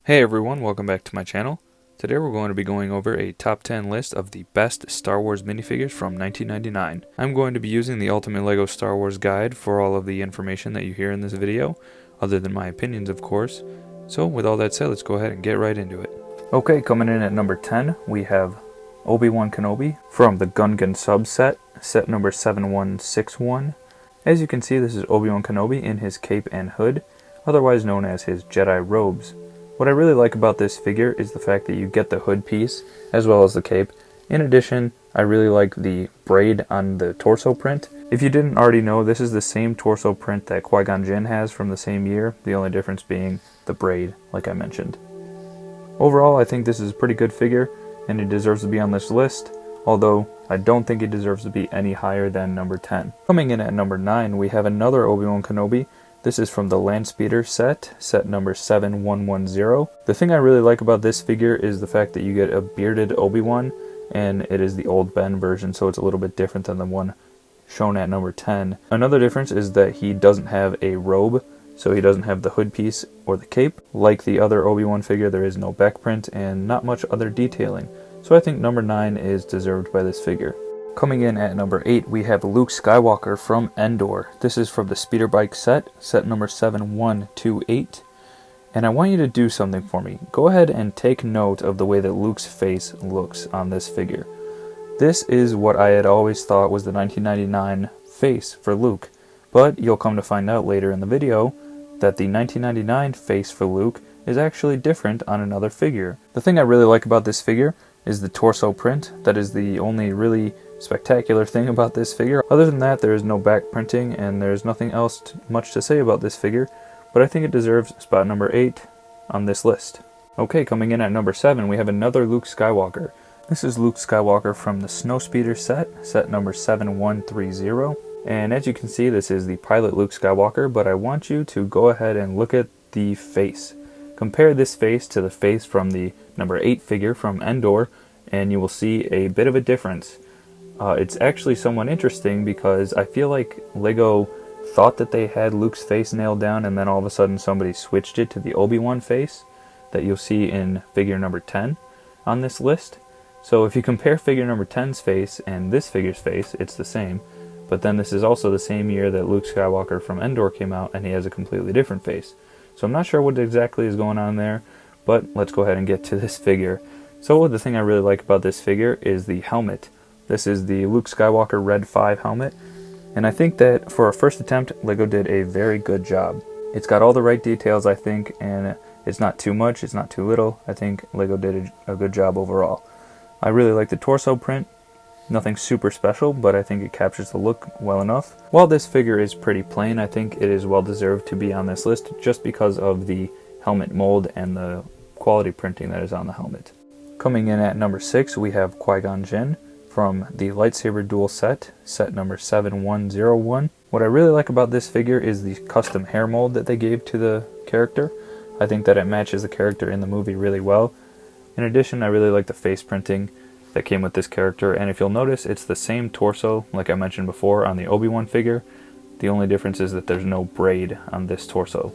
Hey everyone, welcome back to my channel. Today we're going to be going over a top 10 list of the best Star Wars minifigures from 1999. I'm going to be using the Ultimate LEGO Star Wars guide for all of the information that you hear in this video, other than my opinions of course. So with all that said, let's go ahead and get right into it. Okay, coming in at number 10, we have Obi-Wan Kenobi from the Gungan subset, set number 7161. As you can see, this is Obi-Wan Kenobi in his cape and hood, otherwise known as his Jedi robes. What I really like about this figure is the fact that you get the hood piece as well as the cape. In addition, I really like the braid on the torso print. If you didn't already know, this is the same torso print that Qui-Gon Jinn has from the same year, the only difference being the braid, like I mentioned. Overall, I think this is a pretty good figure, and he deserves to be on this list, although I don't think he deserves to be any higher than number 10. Coming in at number 9, we have another Obi-Wan Kenobi. This is from the Landspeeder set number 7110. The thing I really like about this figure is the fact that you get a bearded Obi-Wan, and it is the old Ben version, so it's a little bit different than the one shown at number 10. Another difference is that he doesn't have a robe, so he doesn't have the hood piece or the cape. Like the other Obi-Wan figure, there is no back print and not much other detailing. So I think number 9 is deserved by this figure. Coming in at number 8, we have Luke Skywalker from Endor. This is from the Speeder Bike set number 7128. And I want you to do something for me. Go ahead and take note of the way that Luke's face looks on this figure. This is what I had always thought was the 1999 face for Luke. But you'll come to find out later in the video that the 1999 face for Luke is actually different on another figure. The thing I really like about this figure is the torso print. That is the only really spectacular thing about this figure. Other than that, there is no back printing and there's nothing else much to say about this figure, but I think it deserves spot number 8 on this list. Okay, coming in at number 7, we have another Luke Skywalker. This is Luke Skywalker from the Snowspeeder set number 7130. And as you can see, this is the pilot Luke Skywalker, but I want you to go ahead and look at the face. Compare this face to the face from the number 8 figure from Endor, and you will see a bit of a difference. It's actually somewhat interesting because I feel like LEGO thought that they had Luke's face nailed down, and then all of a sudden somebody switched it to the Obi-Wan face that you'll see in figure number 10 on this list. So if you compare figure number 10's face and this figure's face, it's the same. But then this is also the same year that Luke Skywalker from Endor came out, and he has a completely different face. So I'm not sure what exactly is going on there, but let's go ahead and get to this figure. So the thing I really like about this figure is the helmet. This is the Luke Skywalker Red 5 helmet, and I think that for a first attempt, LEGO did a very good job. It's got all the right details, I think, and it's not too much, it's not too little. I think LEGO did a good job overall. I really like the torso print. Nothing super special, but I think it captures the look well enough. While this figure is pretty plain, I think it is well deserved to be on this list just because of the helmet mold and the quality printing that is on the helmet. Coming in at number 6, we have Qui-Gon Jinn from the Lightsaber Duel set number 7101. What I really like about this figure is the custom hair mold that they gave to the character. I think that it matches the character in the movie really well. In addition, I really like the face printing that came with this character, and if you'll notice, it's the same torso like I mentioned before on the Obi-Wan figure. The only difference is that there's no braid on this torso.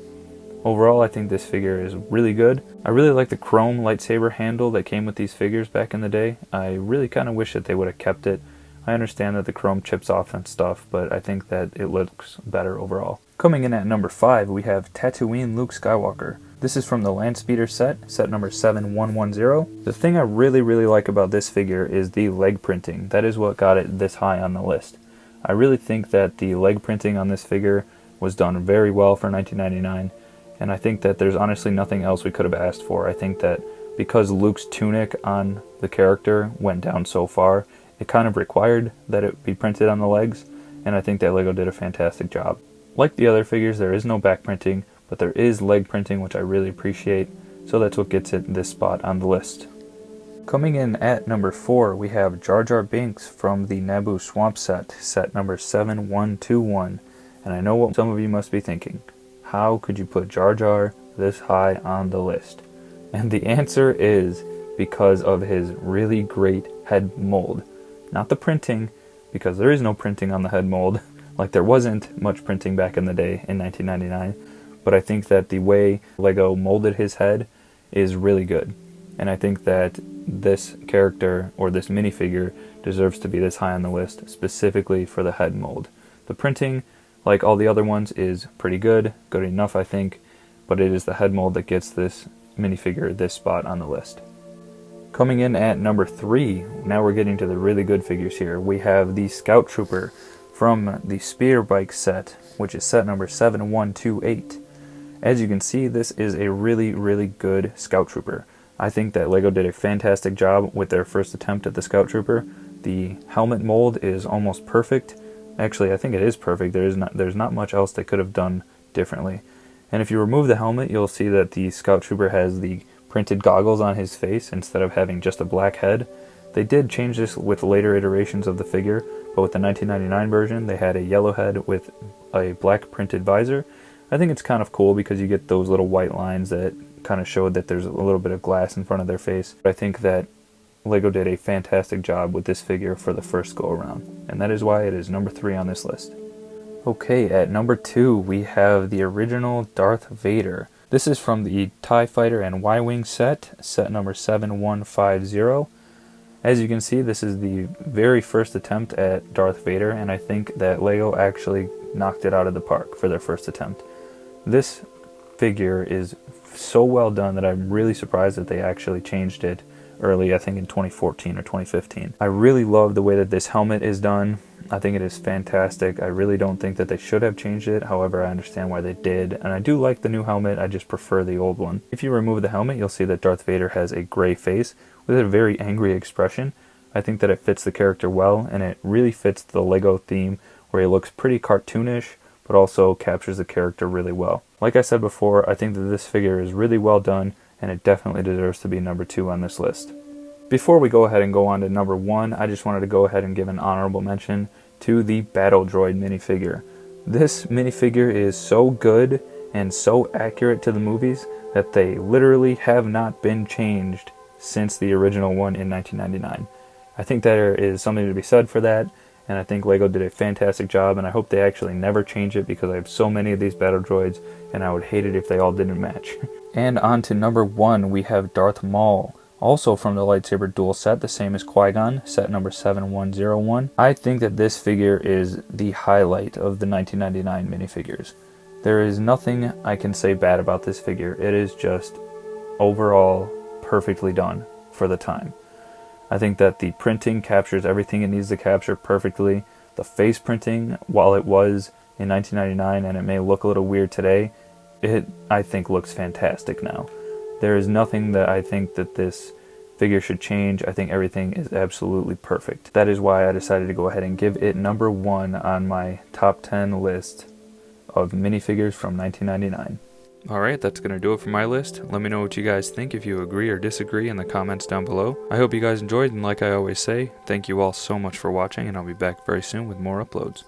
Overall, I think this figure is really good. I really like the chrome lightsaber handle that came with these figures back in the day. I really kind of wish that they would have kept it. I understand that the chrome chips off and stuff, but I think that it looks better overall. Coming in at number 5, we have Tatooine Luke Skywalker. This is from the Landspeeder set number 7110. The thing I really like about this figure is the leg printing. That is what got it this high on the list. I really think that the leg printing on this figure was done very well for 1999. And I think that there's honestly nothing else we could have asked for. I think that because Luke's tunic on the character went down so far, it kind of required that it be printed on the legs, and I think that LEGO did a fantastic job. Like the other figures, there is no back printing, but there is leg printing, which I really appreciate, so that's what gets it this spot on the list. Coming in at number 4, we have Jar Jar Binks from the Naboo Swamp set number 7121, and I know what some of you must be thinking. How could you put Jar Jar this high on the list? And the answer is because of his really great head mold. Not the printing, because there is no printing on the head mold, like there wasn't much printing back in the day in 1999, but I think that the way LEGO molded his head is really good. And I think that this character, or this minifigure, deserves to be this high on the list, specifically for the head mold. The printing, like all the other ones, is pretty good enough I think, but it is the head mold that gets this minifigure this spot on the list. Coming in at number 3, now we're getting to the really good figures here. We have the Scout Trooper from the Speeder Bike set, which is set number 7128. As you can see, this is a really, really good Scout Trooper. I think that LEGO did a fantastic job with their first attempt at the Scout Trooper. The helmet mold is almost perfect. Actually, I think it is perfect. There's not much else they could have done differently. And if you remove the helmet, you'll see that the Scout Trooper has the printed goggles on his face instead of having just a black head. They did change this with later iterations of the figure, but with the 1999 version, they had a yellow head with a black printed visor. I think it's kind of cool because you get those little white lines that kind of showed that there's a little bit of glass in front of their face. I think that LEGO did a fantastic job with this figure for the first go around, and that is why it is number 3 on this list. Okay, at number 2 we have the original Darth Vader. This is from the TIE Fighter and Y-Wing set number 7150. As you can see, this is the very first attempt at Darth Vader, and I think that LEGO actually knocked it out of the park for their first attempt. This figure is so well done that I'm really surprised that they actually changed it early, I think in 2014 or 2015. I really love the way that this helmet is done. I think it is fantastic. I really don't think that they should have changed it. However, I understand why they did, and I do like the new helmet. I just prefer the old one. If you remove the helmet, you'll see that Darth Vader has a gray face with a very angry expression. I think that it fits the character well, and it really fits the LEGO theme where he looks pretty cartoonish, but also captures the character really well. Like I said before, I think that this figure is really well done, and it definitely deserves to be number 2 on this list. Before we go ahead and go on to number 1, I just wanted to go ahead and give an honorable mention to the Battle Droid minifigure. This minifigure is so good and so accurate to the movies that they literally have not been changed since the original one in 1999. I think there is something to be said for that, and I think LEGO did a fantastic job, and I hope they actually never change it because I have so many of these Battle Droids, and I would hate it if they all didn't match. And on to number 1, we have Darth Maul. Also from the lightsaber duel set, the same as Qui-Gon, set number 7101. I think that this figure is the highlight of the 1999 minifigures. There is nothing I can say bad about this figure. It is just overall perfectly done for the time. I think that the printing captures everything it needs to capture perfectly. The face printing, while it was in 1999 and it may look a little weird today, it I think looks fantastic now. There is nothing that I think that this figure should change. I think everything is absolutely perfect. That is why I decided to go ahead and give it number 1 on my top 10 list of minifigures from 1999. Alright, that's going to do it for my list. Let me know what you guys think, if you agree or disagree in the comments down below. I hope you guys enjoyed, and like I always say, thank you all so much for watching, and I'll be back very soon with more uploads.